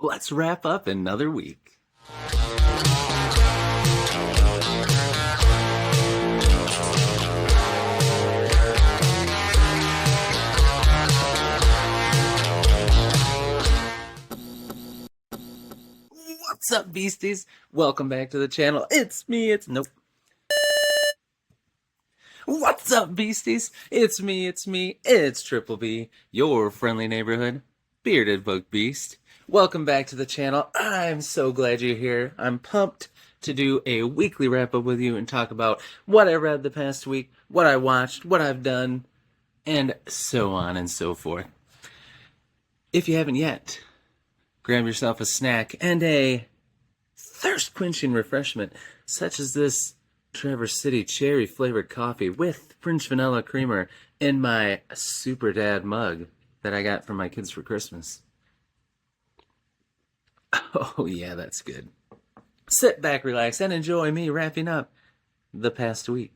let's wrap up another week. What's up, beasties? Welcome back to the channel. It's me, What's up, beasties? It's me, it's Triple B, your friendly neighborhood bearded book beast. Welcome back to the channel. I'm so glad you're here. I'm pumped to do a weekly wrap-up with you and talk about what I read the past week, what I watched, what I've done, and so on and so forth. If you haven't yet, grab yourself a snack and a thirst-quenching refreshment, such as this Traverse City cherry-flavored coffee with French vanilla creamer in my Super Dad mug that I got from my kids for Christmas. Oh yeah, that's good. Sit back, relax, and enjoy me wrapping up the past week.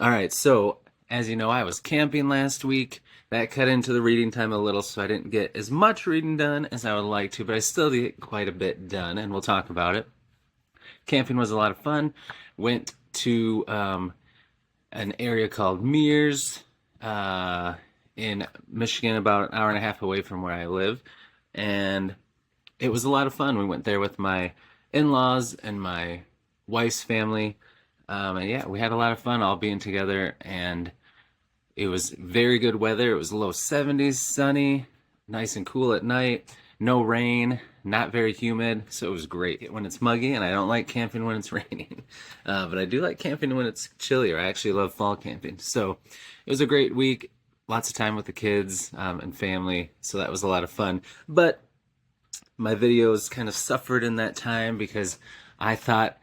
Alright, so, as you know, I was camping last week. That cut into the reading time a little, so I didn't get as much reading done as I would like to, but I still did get quite a bit done, and we'll talk about it. Camping was a lot of fun. Went to an area called Mears in Michigan, about an hour and a half away from where I live, and it was a lot of fun. We went there with my in-laws and my wife's family, and yeah, we had a lot of fun all being together, and it was very good weather. It was low 70s, sunny, nice and cool at night, no rain, not very humid, so it was great when it's muggy, and I don't like camping when it's raining, but I do like camping when it's chillier. I actually love fall camping, so it was a great week, lots of time with the kids and family, so that was a lot of fun. But my videos kind of suffered in that time because I thought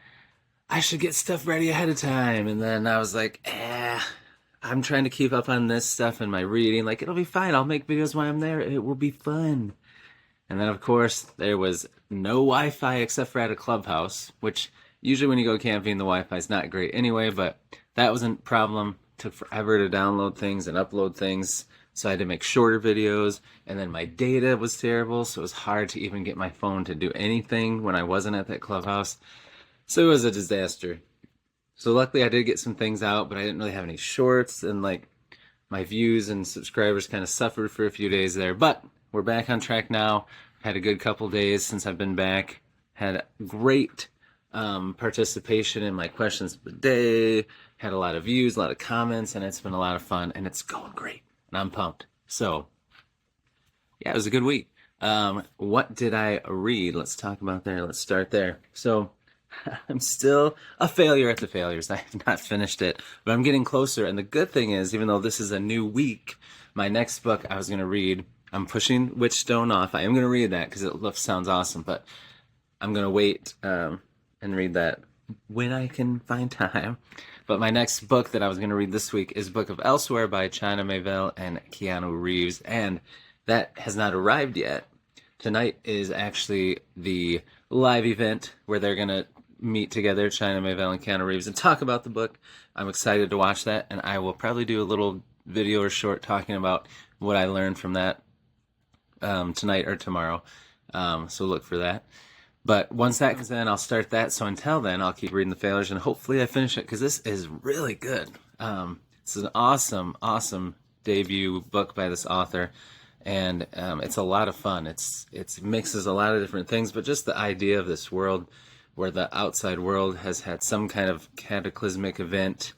I should get stuff ready ahead of time, and then I was like, I'm trying to keep up on this stuff and my reading. Like, it'll be fine. I'll make videos while I'm there. It will be fun. And then, of course, there was no Wi-Fi except for at a clubhouse, which usually when you go camping, the Wi-Fi is not great anyway, but that wasn't a problem. It took forever to download things and upload things, so I had to make shorter videos. And then my data was terrible, so it was hard to even get my phone to do anything when I wasn't at that clubhouse. So it was a disaster. So luckily I did get some things out, but I didn't really have any shorts, and like my views and subscribers kind of suffered for a few days there. But we're back on track now. Had a good couple days since I've been back. Had great participation in my questions of the day. Had a lot of views, a lot of comments, and it's been a lot of fun, and it's going great. And I'm pumped. So yeah, it was a good week. What did I read? Let's talk about there. Let's start there. So I'm still a failure at the failures. I have not finished it, but I'm getting closer. And the good thing is, even though this is a new week, my next book I was going to read, I'm pushing Witchstone off. I am going to read that because it sounds awesome, but I'm going to wait and read that when I can find time. But my next book that I was going to read this week is Book of Elsewhere by China Miéville and Keanu Reeves, and that has not arrived yet. Tonight is actually the live event where they're going to meet together, China Miéville and Keanu Reeves, and talk about the book. I'm excited to watch that, and I will probably do a little video or short talking about what I learned from that tonight or tomorrow. So look for that. But once that comes in, I'll start that. So until then, I'll keep reading the failures, and hopefully I finish it, because this is really good. This is an awesome debut book by this author, and it's a lot of fun. It mixes a lot of different things, but just the idea of this world where the outside world has had some kind of cataclysmic event,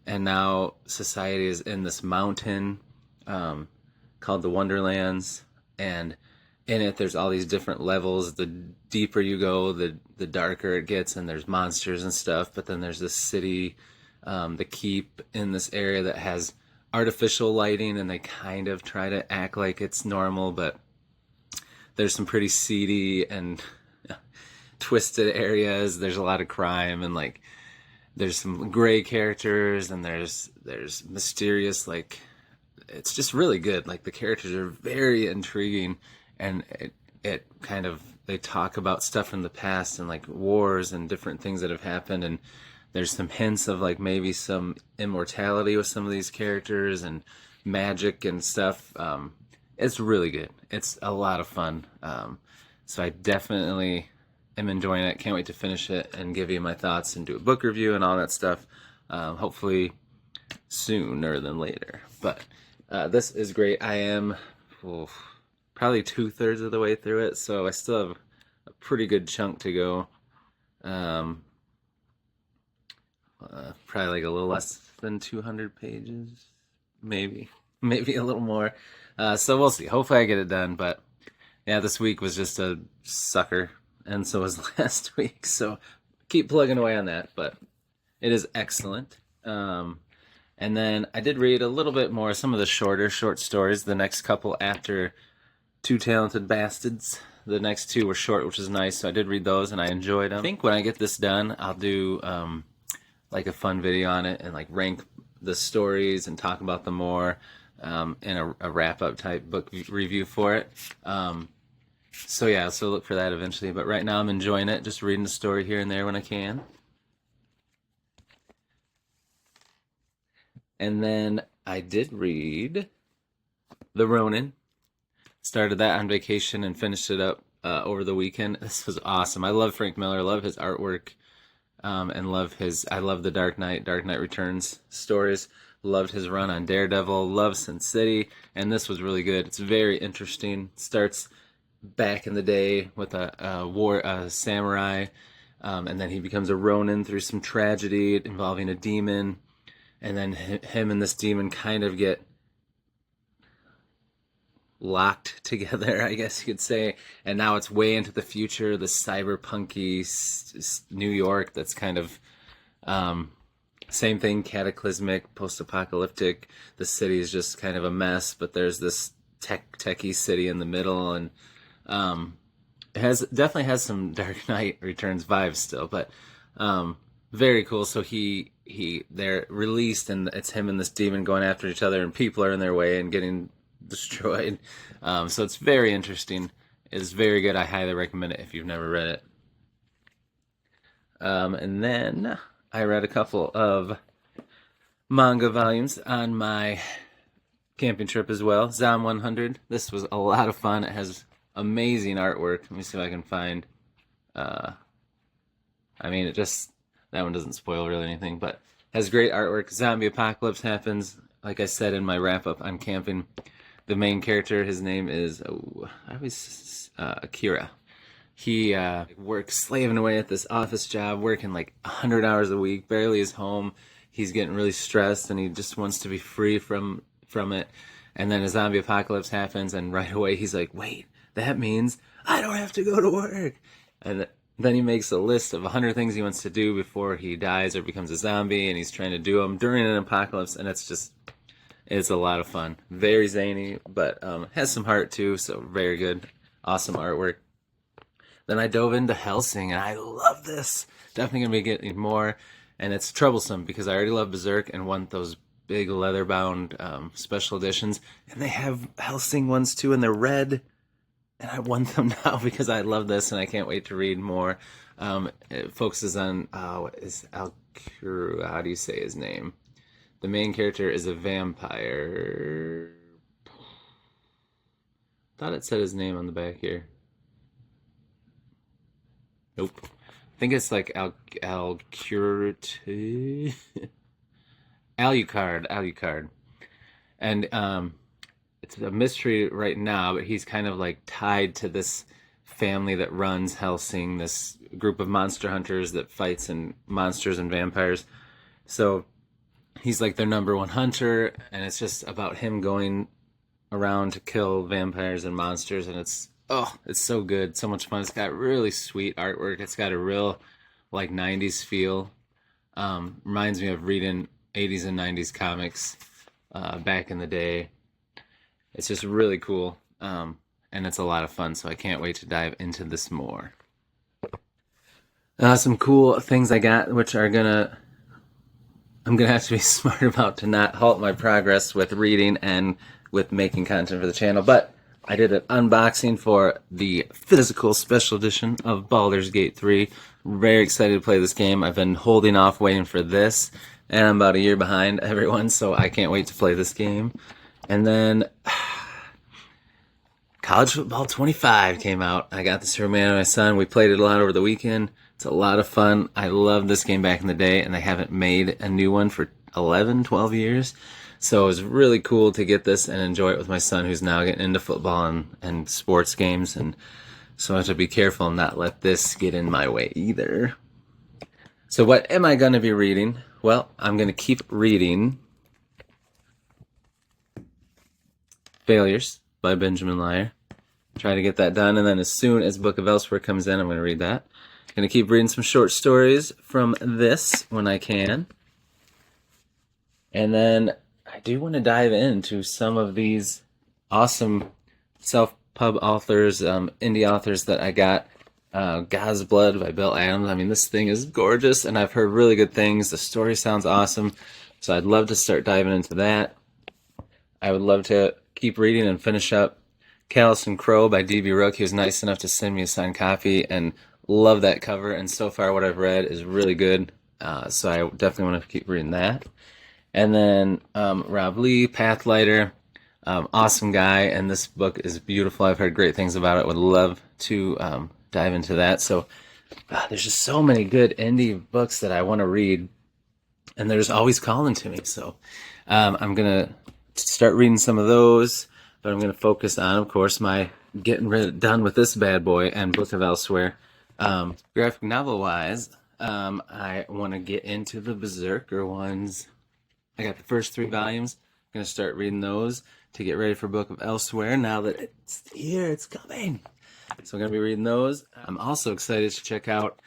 and now society is in this mountain called the Wonderlands, and in it there's all these different levels. The deeper you go, the darker it gets, and there's monsters and stuff. But then there's this city, the keep in this area, that has artificial lighting, and they kind of try to act like it's normal, but there's some pretty seedy and twisted areas. There's a lot of crime, and like there's some gray characters, and there's mysterious, like, it's just really good. Like, the characters are very intriguing, and it kind of, they talk about stuff from the past and like wars and different things that have happened, and there's some hints of like maybe some immortality with some of these characters and magic and stuff. It's really good. It's a lot of fun. So I definitely am enjoying it. Can't wait to finish it and give you my thoughts and do a book review and all that stuff. Hopefully sooner than later. But this is great. I am probably 2/3 of the way through it, so I still have a pretty good chunk to go. Probably like a little less than 200 pages, maybe a little more. So we'll see. Hopefully I get it done. But yeah, this week was just a sucker, and so was last week. So keep plugging away on that. But it is excellent. And then I did read a little bit more, some of the short stories. The next couple after Two Talented Bastards. The next two were short, which is nice. So I did read those, and I enjoyed them. I think when I get this done, I'll do like a fun video on it and like rank the stories and talk about them more in a wrap-up type book review for it. So yeah, so look for that eventually. But right now I'm enjoying it, just reading the story here and there when I can. And then I did read The Ronin. Started that on vacation and finished it up over the weekend. This was awesome. I love Frank Miller. Love his artwork. And I love the Dark Knight Returns stories. Loved his run on Daredevil. Love Sin City. And this was really good. It's very interesting. Starts back in the day with a samurai. And then he becomes a Ronin through some tragedy involving a demon. And then him and this demon kind of get locked together, I guess you could say. And now it's way into the future, the cyberpunky New York that's kind of same thing, cataclysmic, post-apocalyptic. The city is just kind of a mess, but there's this techie city in the middle, and it definitely has some Dark Knight Returns vibes still, but very cool. So they're released, and it's him and this demon going after each other, and people are in their way and getting destroyed. So it's very interesting. It's very good. I highly recommend it if you've never read it. And then I read a couple of manga volumes on my camping trip as well. Zom 100. This was a lot of fun. It has amazing artwork. Let me see if I can find. That one doesn't spoil really anything, but has great artwork. Zombie apocalypse happens. Like I said in my wrap up on camping, the main character, his name is Akira. He works slaving away at this office job, working like 100 hours a week, barely is home. He's getting really stressed, and he just wants to be free from it. And then a zombie apocalypse happens, and right away he's like, wait, that means I don't have to go to work. And then he makes a list of 100 things he wants to do before he dies or becomes a zombie, and he's trying to do them during an apocalypse, and it's a lot of fun. Very zany, but has some heart too, so very good. Awesome artwork. Then I dove into Hellsing, and I love this. Definitely going to be getting more, and it's troublesome because I already love Berserk and want those big leather-bound special editions, and they have Hellsing ones too, and they're red, and I want them now because I love this, and I can't wait to read more. It focuses on, what is Alcuru? How do you say his name? The main character is a vampire. Thought it said his name on the back here. Nope. I think it's like Alucard. Alucard. And it's a mystery right now, but he's kind of like tied to this family that runs Hellsing, this group of monster hunters that fights in monsters and vampires. So he's like their number one hunter, and it's just about him going around to kill vampires and monsters, and it's so good, so much fun. It's got really sweet artwork. It's got a real like 90s feel. Reminds me of reading 80s and 90s comics back in the day. It's just really cool, and it's a lot of fun, so I can't wait to dive into this more. Some cool things I got, which I'm gonna have to be smart about to not halt my progress with reading and with making content for the channel, but I did an unboxing for the physical special edition of Baldur's Gate 3. Very excited to play this game. I've been holding off waiting for this, and I'm about a year behind everyone, so I can't wait to play this game. And then College Football 25 came out. I got this for me and my son. We played it a lot over the weekend. It's a lot of fun. I loved this game back in the day, and they haven't made a new one for 11, 12 years. So it was really cool to get this and enjoy it with my son, who's now getting into football and sports games. And so I have to be careful and not let this get in my way either. So what am I going to be reading? Well, I'm going to keep reading Failures by Benjamin Lyer. Try to get that done, and then as soon as Book of Elsewhere comes in, I'm going to read that. I'm going to keep reading some short stories from this when I can. And then I do want to dive into some of these awesome self-pub authors, indie authors that I got. God's Blood by Bill Adams. I mean, this thing is gorgeous, and I've heard really good things. The story sounds awesome, so I'd love to start diving into that. I would love to keep reading and finish up Callous and Crow by D.B. Rook. He was nice enough to send me a signed copy, and love that cover. And so far, what I've read is really good, so I definitely want to keep reading that. And then Rob Lee, Pathlighter, awesome guy, and this book is beautiful. I've heard great things about it. Would love to dive into that. So there's just so many good indie books that I want to read, and they're just always calling to me. So I'm going to start reading some of those, but I'm going to focus on, of course, my getting done with this bad boy and Book of Elsewhere. Graphic novel-wise, I want to get into the Berserker ones. I got the first 3 volumes. I'm going to start reading those to get ready for Book of Elsewhere now that it's here, it's coming. So I'm going to be reading those. I'm also excited to check out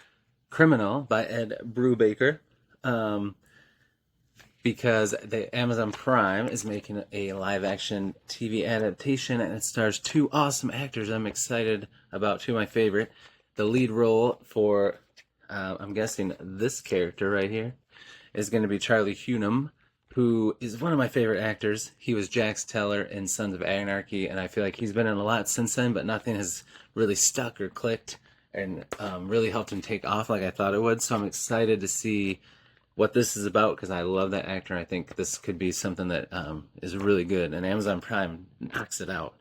Criminal by Ed Brubaker, because the Amazon Prime is making a live-action TV adaptation, and it stars 2 awesome actors I'm excited about, 2 of my favorite. The lead role for, I'm guessing, this character right here is going to be Charlie Hunnam, who is one of my favorite actors. He was Jax Teller in Sons of Anarchy, and I feel like he's been in a lot since then, but nothing has really stuck or clicked and really helped him take off like I thought it would. So I'm excited to see what this is about, because I love that actor. I think this could be something that is really good, and Amazon Prime knocks it out.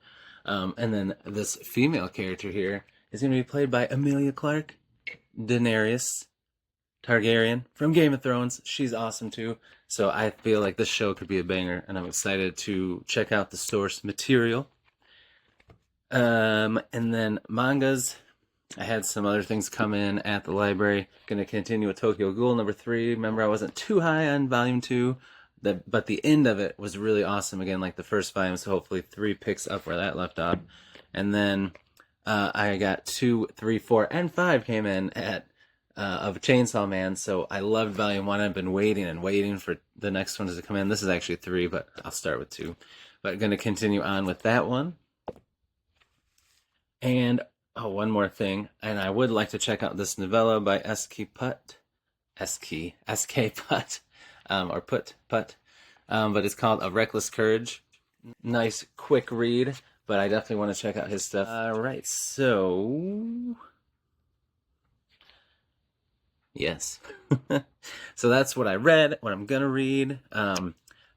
And then this female character here is going to be played by Emilia Clarke, Daenerys Targaryen from Game of Thrones. She's awesome too. So I feel like this show could be a banger, and I'm excited to check out the source material. And then mangas. I had some other things come in at the library. Going to continue with Tokyo Ghoul number 3. Remember, I wasn't too high on volume 2, but the end of it was really awesome. Again, like the first volume, so hopefully 3 picks up where that left off. And then I got 2, 3, 4, and 5 came in at of Chainsaw Man. So I loved volume 1. I've been waiting for the next one to come in. This is actually 3, but I'll start with 2. But going to continue on with that one. And one more thing, and I would like to check out this novella by S.K. Putt, or Putt, but it's called A Reckless Courage. Nice, quick read, but I definitely want to check out his stuff. All right, so yes, so that's what I read, what I'm gonna read.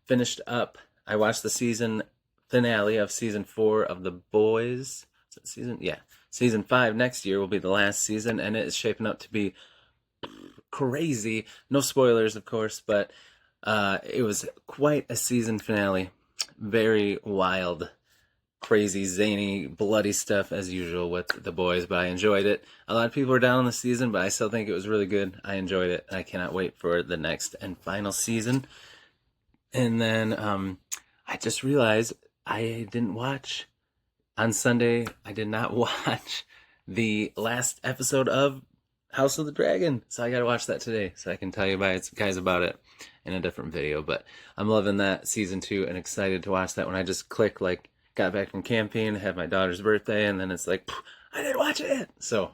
Finished up. I watched the season finale of season 4 of The Boys. Season 5 next year will be the last season, and it is shaping up to be crazy. No spoilers, of course, but it was quite a season finale. Very wild, crazy, zany, bloody stuff as usual with The Boys, but I enjoyed it. A lot of people were down on the season, but I still think it was really good. I enjoyed it. I cannot wait for the next and final season. And then I just realized I didn't watch... On Sunday, I did not watch the last episode of House of the Dragon, so I gotta watch that today, so I can tell you guys about it in a different video. But I'm loving that season 2 and excited to watch that when I just click, like, got back from camping, had my daughter's birthday, and then it's like, I didn't watch it! So,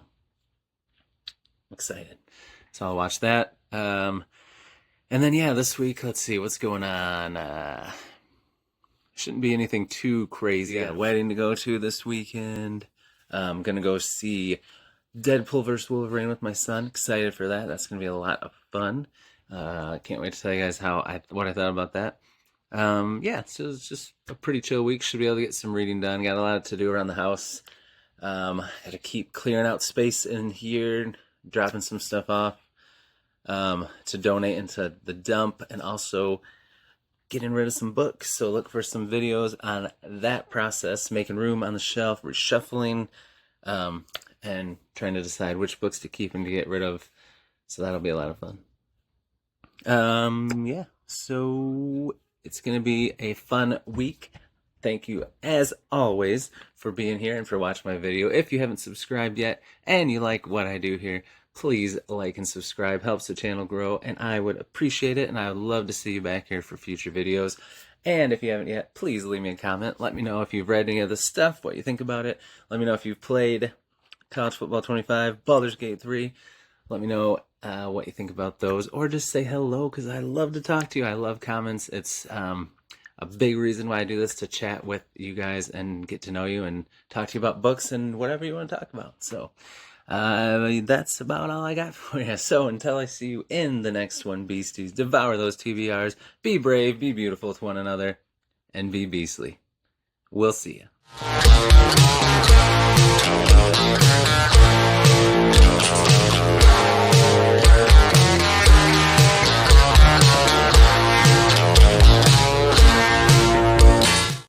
I'm excited. So I'll watch that. And then, yeah, this week, let's see, what's going on? Shouldn't be anything too crazy. I got a wedding to go to this weekend. I'm going to go see Deadpool vs. Wolverine with my son. Excited for that. That's going to be a lot of fun. Can't wait to tell you guys what I thought about that. Yeah, so it's just a pretty chill week. Should be able to get some reading done. Got a lot to do around the house. Got to keep clearing out space in here, dropping some stuff off to donate into the dump, and also getting rid of some books. So look for some videos on that process, making room on the shelf, reshuffling, and trying to decide which books to keep and to get rid of. So that'll be a lot of fun. Yeah, so it's going to be a fun week. Thank you, as always, for being here and for watching my video. If you haven't subscribed yet and you like what I do here, please like and subscribe. Helps the channel grow, and I would appreciate it, and I would love to see you back here for future videos. And if you haven't yet, please leave me a comment. Let me know if you've read any of this stuff, what you think about it. Let me know if you've played College Football 25, Baldur's Gate 3. Let me know what you think about those, or just say hello, because I love to talk to you. I love comments. It's a big reason why I do this, to chat with you guys and get to know you and talk to you about books and whatever you want to talk about. So that's about all I got for you. So until I see you in the next one, beasties, devour those TBRs, be brave, be beautiful to one another, and be beastly. We'll see you.